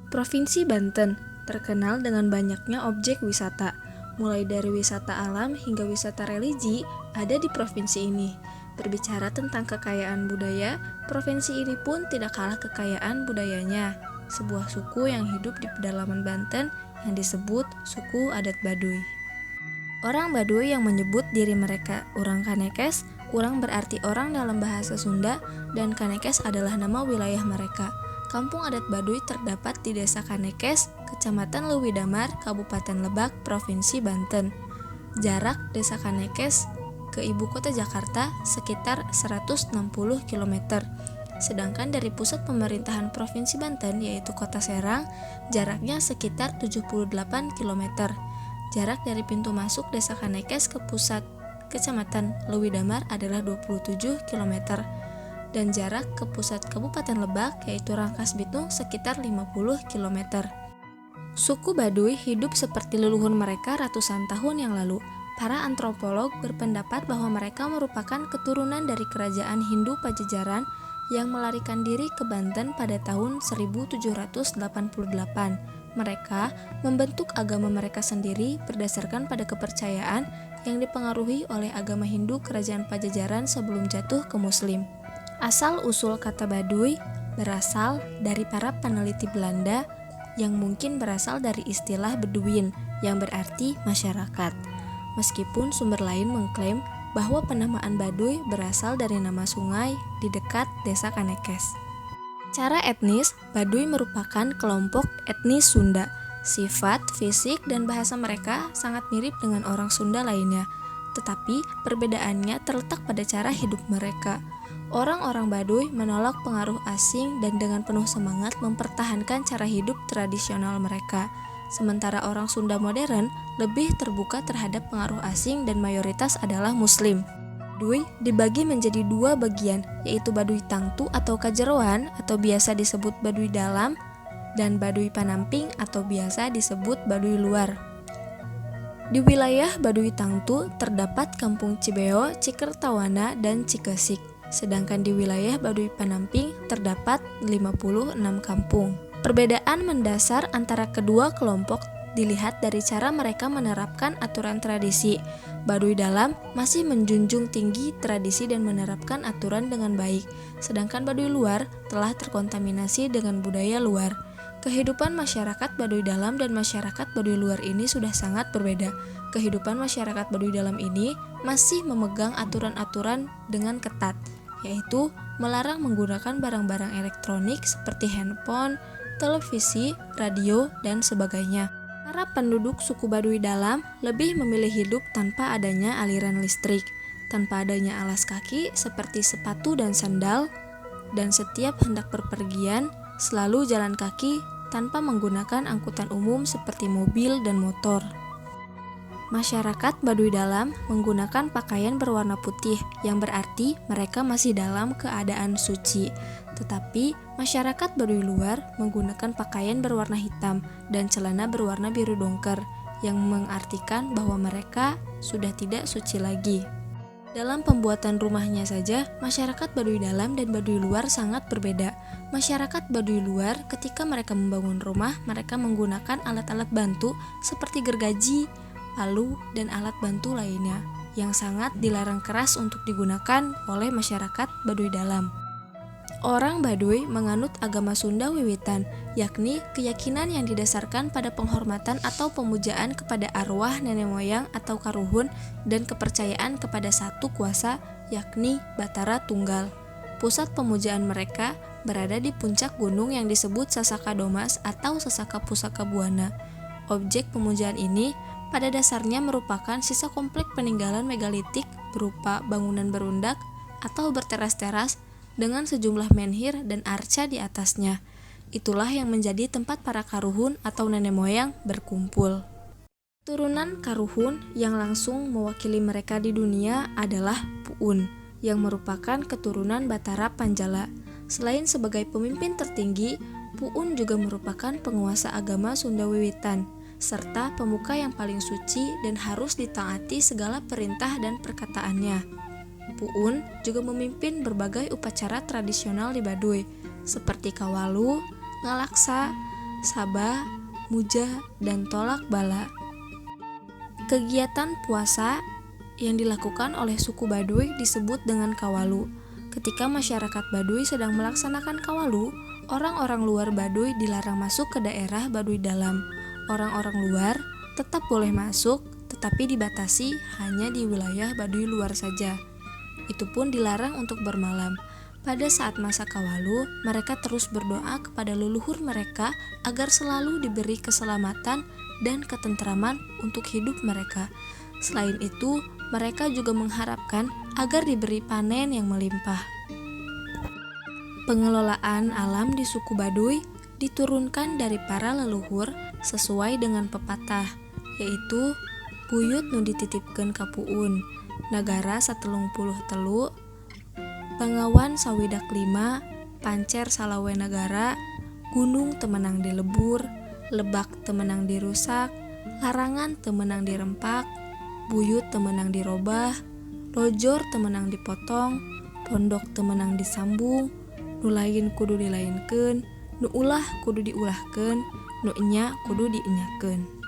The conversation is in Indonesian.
Provinsi Banten terkenal dengan banyaknya objek wisata, mulai dari wisata alam hingga wisata religi ada di provinsi ini. Berbicara tentang kekayaan budaya, provinsi ini pun tidak kalah kekayaan budayanya. Sebuah suku yang hidup di pedalaman Banten yang disebut suku adat Baduy. Orang Baduy yang menyebut diri mereka orang Kanekes, orang berarti orang dalam bahasa Sunda, dan Kanekes adalah nama wilayah mereka. Kampung adat Baduy terdapat di Desa Kanekes, Kecamatan Leuwi Damar, Kabupaten Lebak, Provinsi Banten. Jarak Desa Kanekes ke ibu kota Jakarta sekitar 160 km. Sedangkan dari pusat pemerintahan Provinsi Banten yaitu Kota Serang, jaraknya sekitar 78 km. Jarak dari pintu masuk Desa Kanekes ke pusat Kecamatan Leuwi Damar adalah 27 km. Dan jarak ke pusat Kabupaten Lebak yaitu Rangkas Bitung sekitar 50 km. Suku Baduy hidup seperti leluhur mereka ratusan tahun yang lalu. Para antropolog berpendapat bahwa mereka merupakan keturunan dari kerajaan Hindu Pajajaran yang melarikan diri ke Banten pada tahun 1788. Mereka membentuk agama mereka sendiri berdasarkan pada kepercayaan yang dipengaruhi oleh agama Hindu kerajaan Pajajaran sebelum jatuh ke Muslim. Asal-usul kata Baduy berasal dari para peneliti Belanda yang mungkin berasal dari istilah Beduin yang berarti masyarakat. Meskipun sumber lain mengklaim bahwa penamaan Baduy berasal dari nama sungai di dekat Desa Kanekes. Secara etnis, Baduy merupakan kelompok etnis Sunda. Sifat, fisik, dan bahasa mereka sangat mirip dengan orang Sunda lainnya, tetapi perbedaannya terletak pada cara hidup mereka. Orang-orang Baduy menolak pengaruh asing dan dengan penuh semangat mempertahankan cara hidup tradisional mereka. Sementara orang Sunda modern lebih terbuka terhadap pengaruh asing dan mayoritas adalah Muslim. Baduy dibagi menjadi dua bagian, yaitu Baduy Tangtu atau Kajeroan atau biasa disebut Baduy Dalam, dan Baduy Panamping atau biasa disebut Baduy Luar. Di wilayah Baduy Tangtu terdapat Kampung Cibeo, Cikertawana, dan Cikesik. Sedangkan di wilayah Baduy Panamping terdapat 56 kampung. Perbedaan mendasar antara kedua kelompok dilihat dari cara mereka menerapkan aturan tradisi. Baduy Dalam masih menjunjung tinggi tradisi dan menerapkan aturan dengan baik, sedangkan Baduy Luar telah terkontaminasi dengan budaya luar. Kehidupan masyarakat Baduy Dalam dan masyarakat Baduy Luar ini sudah sangat berbeda. Kehidupan masyarakat Baduy Dalam ini masih memegang aturan-aturan dengan ketat, yaitu melarang menggunakan barang-barang elektronik seperti handphone, televisi, radio, dan sebagainya. Para penduduk suku Baduy Dalam lebih memilih hidup tanpa adanya aliran listrik, tanpa adanya alas kaki seperti sepatu dan sandal, dan setiap hendak berpergian selalu jalan kaki tanpa menggunakan angkutan umum seperti mobil dan motor. Masyarakat Baduy Dalam menggunakan pakaian berwarna putih yang berarti mereka masih dalam keadaan suci. Tetapi masyarakat Baduy Luar menggunakan pakaian berwarna hitam dan celana berwarna biru dongker yang mengartikan bahwa mereka sudah tidak suci lagi. Dalam pembuatan rumahnya saja, masyarakat Baduy Dalam dan Baduy Luar sangat berbeda. Masyarakat Baduy Luar ketika mereka membangun rumah, mereka menggunakan alat-alat bantu seperti gergaji, palu, dan alat bantu lainnya yang sangat dilarang keras untuk digunakan oleh masyarakat Baduy Dalam. Orang Baduy menganut agama Sunda wiwitan, yakni keyakinan yang didasarkan pada penghormatan atau pemujaan kepada arwah nenek moyang atau karuhun dan kepercayaan kepada satu kuasa, yakni Batara Tunggal. Pusat pemujaan mereka berada di puncak gunung yang disebut Sasaka Domas atau Sasaka Pusaka Buana. Objek pemujaan ini pada dasarnya merupakan sisa komplek peninggalan megalitik berupa bangunan berundak atau berteras-teras dengan sejumlah menhir dan arca di atasnya. Itulah yang menjadi tempat para karuhun atau nenek moyang berkumpul. Turunan karuhun yang langsung mewakili mereka di dunia adalah Puun, yang merupakan keturunan Batara Panjala. Selain sebagai pemimpin tertinggi, Puun juga merupakan penguasa agama Sunda wiwitan, serta pemuka yang paling suci dan harus ditaati segala perintah dan perkataannya. Puun juga memimpin berbagai upacara tradisional di Baduy, seperti kawalu, ngalaksa, sabah, mujah, dan tolak bala. Kegiatan puasa yang dilakukan oleh suku Baduy disebut dengan kawalu. Ketika masyarakat Baduy sedang melaksanakan kawalu, orang-orang luar Baduy dilarang masuk ke daerah Baduy dalam. Orang-orang luar tetap boleh masuk, tetapi dibatasi hanya di wilayah Baduy luar saja. Itu pun dilarang untuk bermalam. Pada saat masa kawalu, mereka terus berdoa kepada leluhur mereka agar selalu diberi keselamatan dan ketentraman untuk hidup mereka. Selain itu, mereka juga mengharapkan agar diberi panen yang melimpah. Pengelolaan alam di suku Baduy diturunkan dari para leluhur sesuai dengan pepatah, yaitu buyut nu dititipkeun ka puun, nagara satelung puluh telu, Bangawan sawidak 5, pancer salawe negara, gunung temenang dilebur, lebak temenang dirusak, larangan temenang dirempak, buyut temenang dirobah, lojor temenang dipotong, pondok temenang disambung, nu lain kudu dilainkeun, nu ulah kudu diulahkeun, nu enya kudu dienyakeun.